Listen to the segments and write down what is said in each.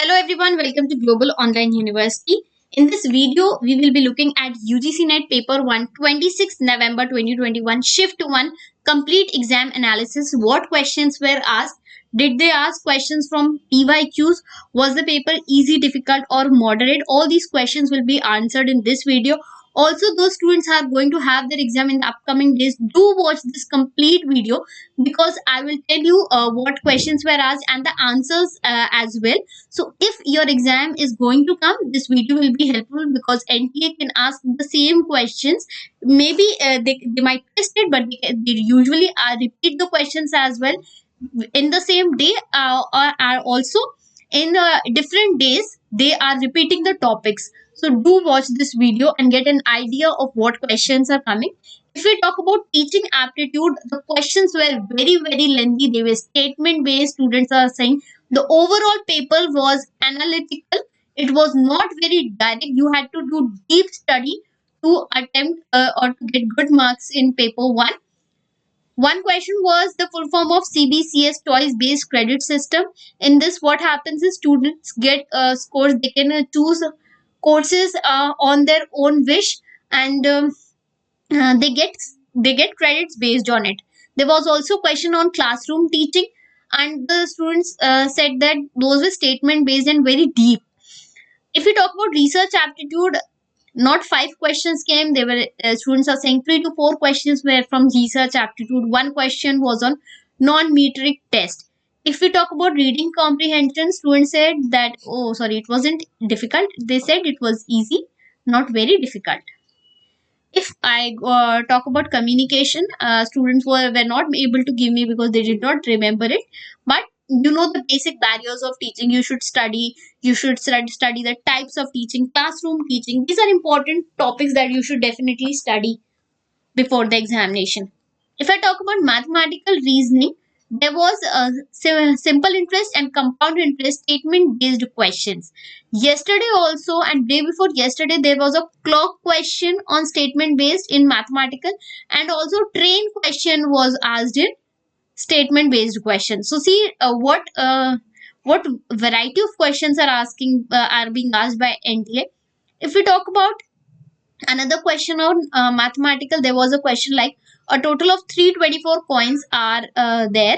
Hello everyone, welcome to Global Online University. In this video, we will be looking at UGC NET Paper 1, 26 November 2021, Shift 1, Complete Exam Analysis. What questions were asked? Did they ask questions from PYQs? Was the paper easy, difficult or moderate? All these questions will be answered in this video. Also, those students are going to have their exam in the upcoming days. Do watch this complete video because I will tell you what questions were asked and the answers as well. So if your exam is going to come, this video will be helpful because NTA can ask the same questions. Maybe they might test it, but they usually repeat the questions as well in the same day, or are also in different days they are repeating the topics. So do watch this video and get an idea of what questions are coming. If we talk about teaching aptitude, the questions were very lengthy. They were statement based. Students are saying the overall paper was analytical. It was not very direct. You had to do deep study to attempt or to get good marks in paper 1. One question was the full form of CBCS, choice based credit system. In this, what happens is students get scores. They can choose courses on their own wish, and they get credits based on it. There was also question on classroom teaching, and the students said that those were statement based and very deep. If we talk about research aptitude, not 5 questions came. They were students are saying 3 to 4 questions were from research aptitude. One question was on non-metric test. If we talk about reading comprehension, students said that, oh sorry, it wasn't difficult. They said it was easy, not very difficult. If I talk about communication, students were not able to give me because they did not remember it. But you know the basic barriers of teaching. You should study the types of teaching, classroom teaching. These are important topics that you should definitely study before the examination. If I talk about mathematical reasoning, there was a simple interest and compound interest statement based questions. Yesterday also and day before yesterday there was a clock question on statement based in mathematical, and also train question was asked in statement based question. So see what variety of questions are being asked by NTA. If we talk about another question on mathematical, there was a question like a total of 324 coins are there,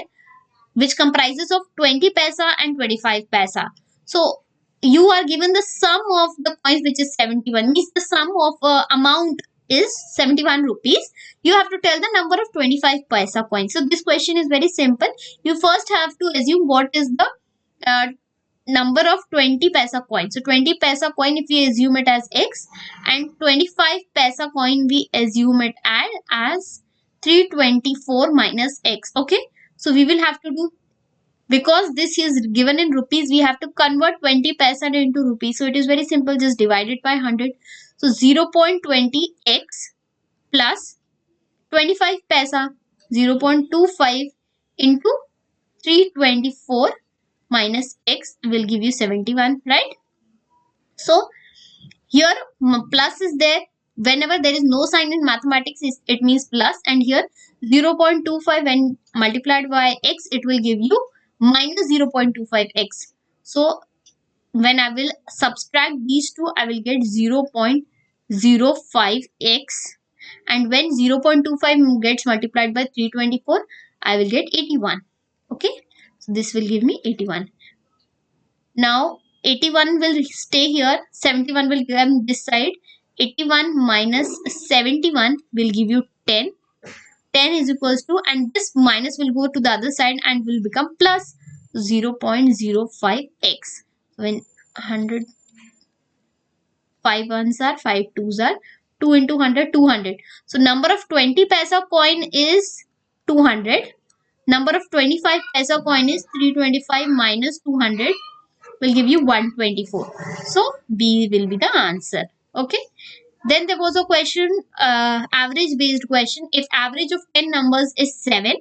which comprises of 20 paisa and 25 paisa. So you are given the sum of the coins, which is 71. Means the sum of amount is 71 rupees. You have to tell the number of 25 paisa coins. So this question is very simple. You first have to assume what is the uh, number of 20 paisa coin. So 20 paisa coin, if we assume it as x, and 25 paisa coin we assume it as 324 minus x. Okay, so we will have to do, because this is given in rupees, we have to convert 20 paisa into rupees. So it is very simple, just divide it by 100. So 0.20 x plus 25 paisa, 0.25 into 324 minus x will give you 71, right? So here plus is there. Whenever there is no sign in mathematics, it means plus, and here 0.25 when multiplied by x, it will give you minus 0.25x. So when I will subtract these two, I will get 0.05x, and when 0.25 gets multiplied by 324, I will get 81. Okay, so this will give me 81. Now 81 will stay here, 71 will come this side. 81 minus 71 will give you 10. 10 is equals to, and this minus will go to the other side and will become plus 0.05x. When 100, 5 ones are 5 twos are 2 into 100, 200. So number of 20 paisa coin is 200. Number of 25 paisa coin is 325 minus 200 will give you 124. So B will be the answer. Okay. Then there was a question, average based question. If average of 10 numbers is 7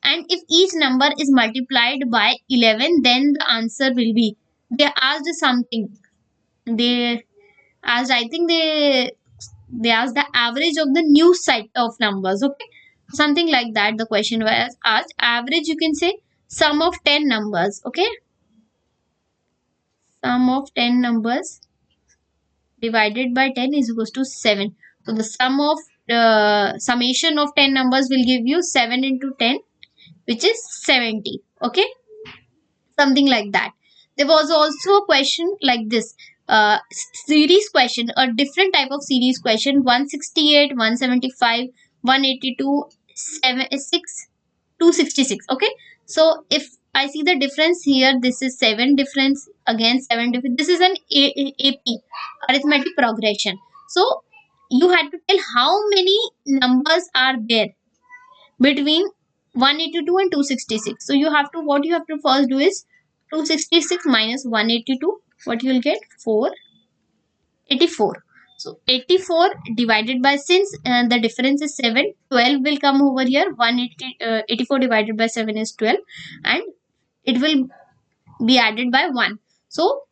and if each number is multiplied by 11, then the answer will be, they asked something. They asked, I think they asked the average of the new set of numbers. Okay. Something like that the question was asked. Average, you can say sum of 10 numbers. Okay. Sum sum of 10 numbers divided by 10 is equals to 7. So the sum of summation of 10 numbers will give you 7 into 10, which is 70. Okay, something like that. There was also a question like this, series question, a different type of series question: 168, 175, 182, 76, 266. Okay, so if I see the difference here, this is 7 difference, again 7 difference. This is an AP, arithmetic progression. So you had to tell how many numbers are there between 182 and 266. So you have to, what you have to first do is 266 minus 182. What you will get? 484. So 84 divided by, since the difference is 7, 12 will come over here. 84 divided by 7 is 12, and it will be added by 1. So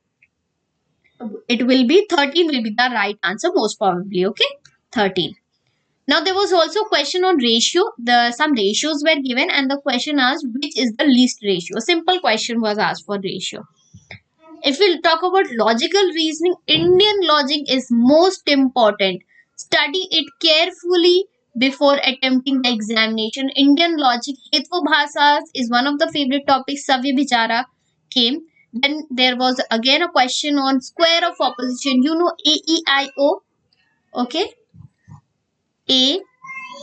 it will be 13 will be the right answer most probably. Okay, 13. Now there was also a question on ratio. Some ratios were given and the question asked which is the least ratio. Simple question was asked for ratio. If we talk about logical reasoning, Indian logic is most important. Study it carefully before attempting the examination. Indian logic, Hetva Bhasas is one of the favorite topics. Savya Bichara came. Then there was again a question on square of opposition. You know A, E, I, O. Okay. A,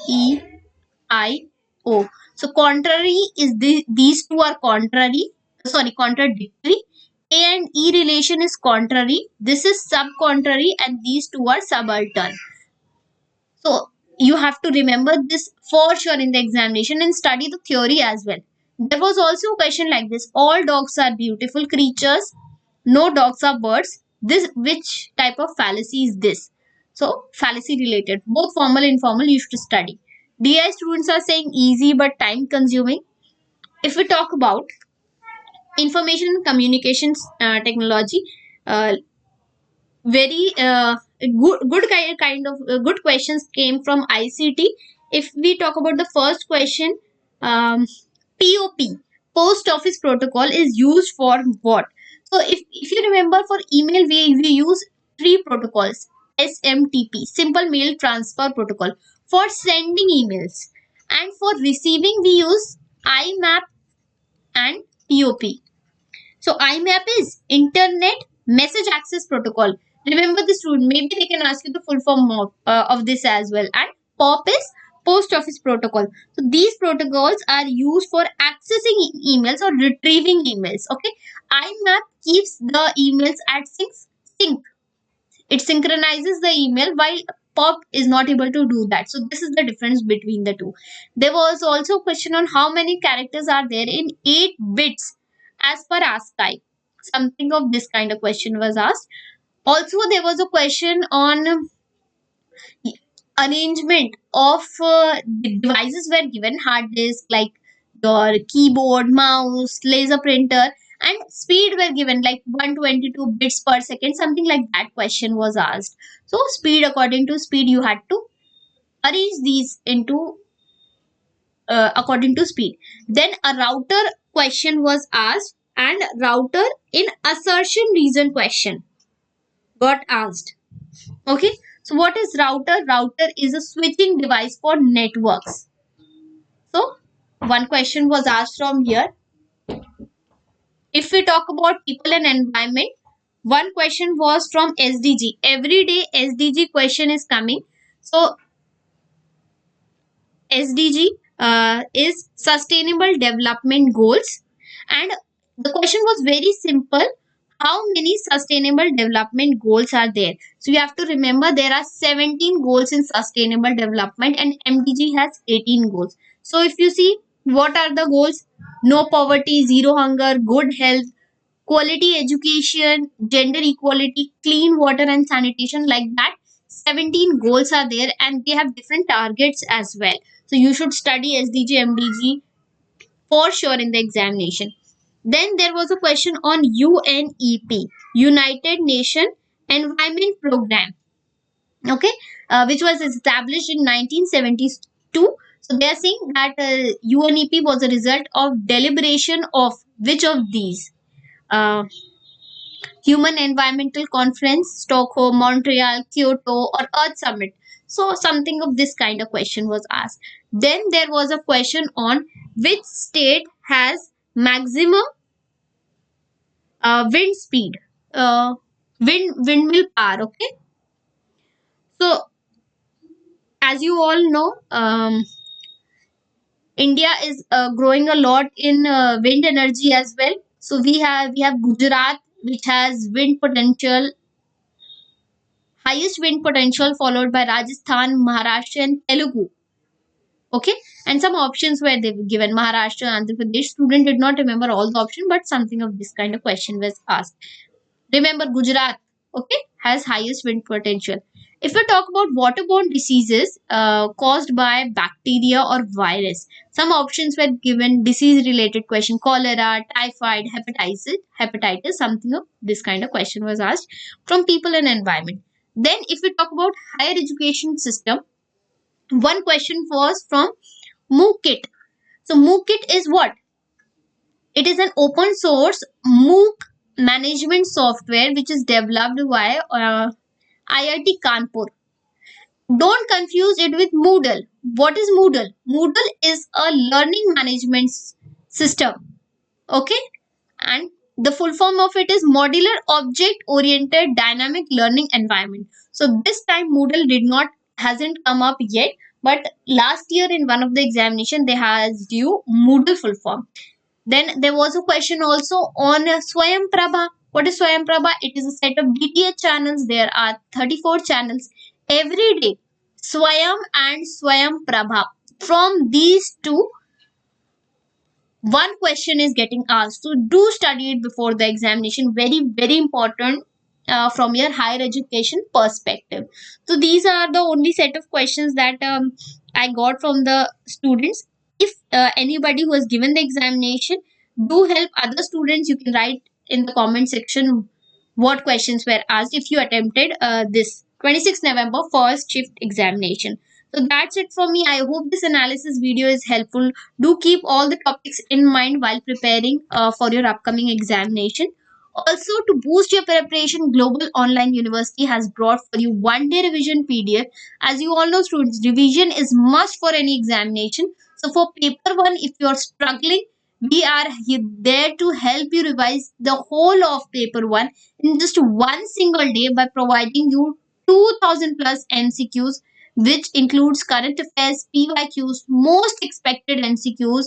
E, I, O. So contrary is these two are contrary. Sorry, contradictory. A and E relation is contrary. This is sub-contrary, and these two are subaltern. So you have to remember this for sure in the examination and study the theory as well. There was also a question like this: all dogs are beautiful creatures. No dogs are birds. This, which type of fallacy is this? So fallacy related, both formal and informal, you should study. DI students are saying easy but time consuming. If we talk about information and communications technology, uh, very good questions came from ICT. If we talk about the first question, POP, post office protocol, is used for what? So if you remember, for email we use three protocols: SMTP, simple mail transfer protocol, for sending emails, and for receiving we use IMAP and POP. So IMAP is Internet Message Access Protocol. Remember this rule. Maybe they can ask you the full form of this as well. And POP is Post Office Protocol. So these protocols are used for accessing emails or retrieving emails. Okay. IMAP keeps the emails at sync. It synchronizes the email, while POP is not able to do that. So this is the difference between the two. There was also a question on how many characters are there in 8 bits as per ASCII. Something of this kind of question was asked. Also, there was a question on arrangement of the devices were given: hard disk, like your keyboard, mouse, laser printer, and speed were given like 122 bits per second, something like that question was asked. So speed, according to speed, you had to arrange these into according to speed. Then a router question was asked, and router in assertion reason question got asked. Okay, so what is router? Router is a switching device for networks. So one question was asked from here. If we talk about people and environment, one question was from SDG. Every day SDG question is coming. So SDG is Sustainable Development Goals, and the question was very simple: how many Sustainable Development Goals are there? So you have to remember there are 17 goals in Sustainable Development, and MDG has 18 goals. So if you see, what are the goals? No poverty, zero hunger, good health, quality education, gender equality, clean water and sanitation, like that. 17 goals are there, and they have different targets as well. So you should study SDG, MDG for sure in the examination. Then there was a question on UNEP, United Nation Environment Program, okay, which was established in 1972. So they are saying that UNEP was a result of deliberation of which of these? Uh, Human Environmental Conference, Stockholm, Montreal, Kyoto, or Earth Summit. So something of this kind of question was asked. Then there was a question on which state has maximum wind speed, windmill power. Okay, so as you all know, India is growing a lot in wind energy as well. So we have Gujarat, which has wind potential, highest wind potential, followed by Rajasthan, Maharashtra, and Telugu. Okay, and some options were they were given: Maharashtra, Andhra Pradesh. Student did not remember all the options, but something of this kind of question was asked. Remember Gujarat, okay, has highest wind potential. If we talk about waterborne diseases caused by bacteria or virus, some options were given: disease related question, cholera, typhoid, hepatitis, something of this kind of question was asked from people and environment. Then if we talk about higher education system, one question was from MOOCkit. So MOOCkit is what? It is an open source MOOC management software which is developed by IIT Kanpur. Don't confuse it with Moodle. What is Moodle? Moodle is a learning management system. Okay? And the full form of it is Modular Object Oriented Dynamic Learning Environment. So this time Moodle did not hasn't come up yet, but last year in one of the examination they has due Moodle full form. Then there was a question also on Swayam Prabha. What is Swayam Prabha? It is a set of DTH channels. There are 34 channels every day. Swayam and Swayam Prabha. From these two, one question is getting asked. So do study it before the examination. Very, very important from your higher education perspective. So these are the only set of questions that I got from the students. If anybody who has given the examination, do help other students. You can write in the comment section what questions were asked if you attempted this 26th November first shift examination. So that's it for me. I hope this analysis video is helpful. Do keep all the topics in mind while preparing for your upcoming examination. Also, to boost your preparation, Global Online University has brought for you one-day revision PDF. As you all know, students, revision is must for any examination. So, for paper one, if you are struggling, we are there to help you revise the whole of paper one in just one single day by providing you 2000 plus MCQs, which includes current affairs, PYQs, most expected MCQs,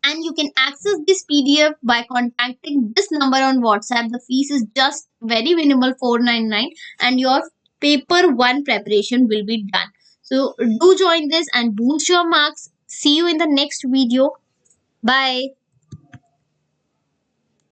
and you can access this PDF by contacting this number on WhatsApp. The fees is just very minimal, 499, and your paper one preparation will be done. So do join this and boost your marks. See you in the next video. Bye.